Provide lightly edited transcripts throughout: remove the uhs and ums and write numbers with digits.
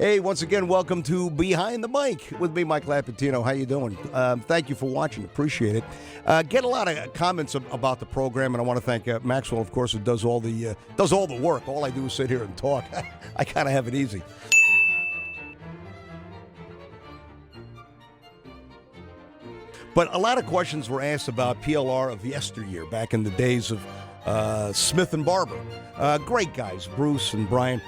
Hey, once again, welcome to Behind the Mic with me, Mike Lapatino. How you doing? Thank you for watching. Appreciate it. Get a lot of comments about the program, and I want to thank Maxwell, of course, who does all the work. All I do is sit here and talk. I kind of have it easy. But a lot of questions were asked about PLR of yesteryear, back in the days of Smith and Barber. Great guys, Bruce and Brian.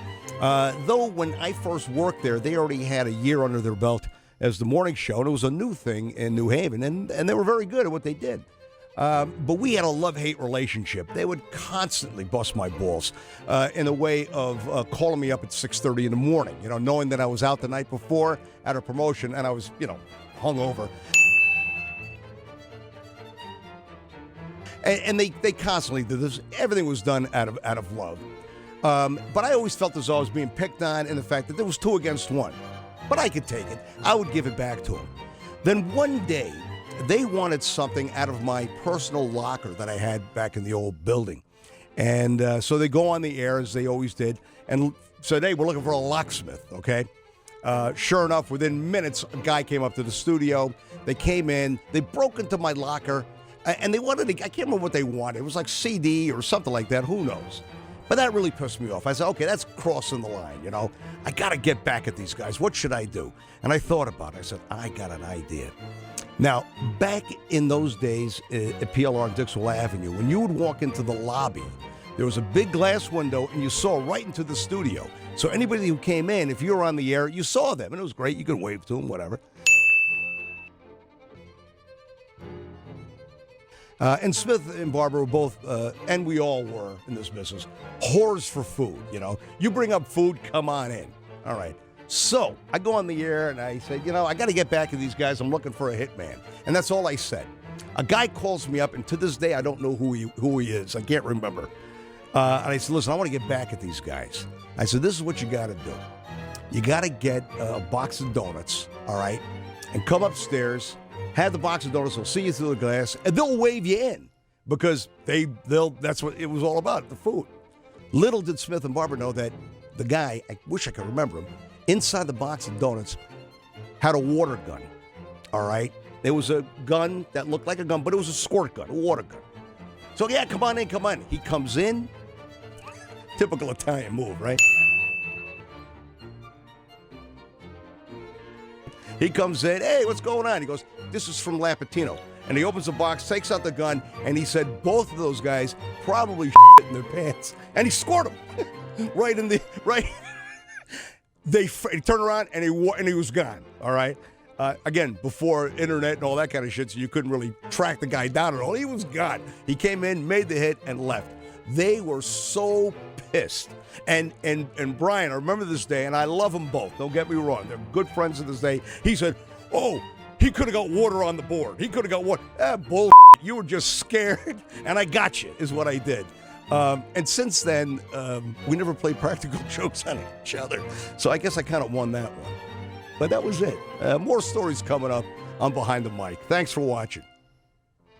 Though when I first worked there, they already had a year under their belt as the morning show, and it was a new thing in New Haven, and they were very good at what they did. But we had a love-hate relationship. They would constantly bust my balls in a way of calling me up at 6:30 in the morning, knowing that I was out the night before at a promotion, and I was, hungover. And they constantly did this. Everything was done out of love. But I always felt as though I was being picked on, and the fact that there was 2 against 1. But I could take it. I would give it back to them. Then one day, they wanted something out of my personal locker that I had back in the old building. And so they go on the air, as they always did, and said, hey, we're looking for a locksmith, okay? Sure enough, within minutes, a guy came up to the studio. They came in. They broke into my locker, and they wanted I can't remember what they wanted. It was like CD or something like that. Who knows? But that really pissed me off. I said, okay, that's crossing the line, I got to get back at these guys. What should I do? And I thought about it. I said, I got an idea. Now, back in those days at PLR on Dixwell Avenue, when you would walk into the lobby, there was a big glass window, and you saw right into the studio. So anybody who came in, if you were on the air, you saw them. And it was great. You could wave to them, whatever. And Smith and Barber were both, and we all were in this business, whores for food, You bring up food, come on in. All right. So I go on the air, and I say, I got to get back to these guys. I'm looking for a hitman. And that's all I said. A guy calls me up, and to this day, I don't know who he is. I can't remember. And I said, listen, I want to get back at these guys. I said, this is what you got to do. You got to get a box of donuts, all right, and come upstairs. Have the box of donuts, they'll see you through the glass, and they'll wave you in because that's what it was all about, the food. Little did Smith and Barber know that the guy, I wish I could remember him, inside the box of donuts had a water gun, all right? There was a gun that looked like a gun, but it was a squirt gun, a water gun. So, yeah, come on in. He comes in, typical Italian move, right? He comes in, hey, what's going on? He goes, this is from Lapatino. And he opens the box, takes out the gun, and he said both of those guys probably shit in their pants. And he scored them right. They turned around, and he was gone, all right? Again, before internet and all that kind of shit, so you couldn't really track the guy down at all. He was gone. He came in, made the hit, and left. They were so pissed. And Brian, I remember this day, and I love them both. Don't get me wrong. They're good friends to this day. He said, oh, he could have got water on the board. He could have got water. Bull. You were just scared, and I got you, is what I did. And since then, we never played practical jokes on each other. So I guess I kind of won that one. But that was it. More stories coming up on Behind the Mic. Thanks for watching.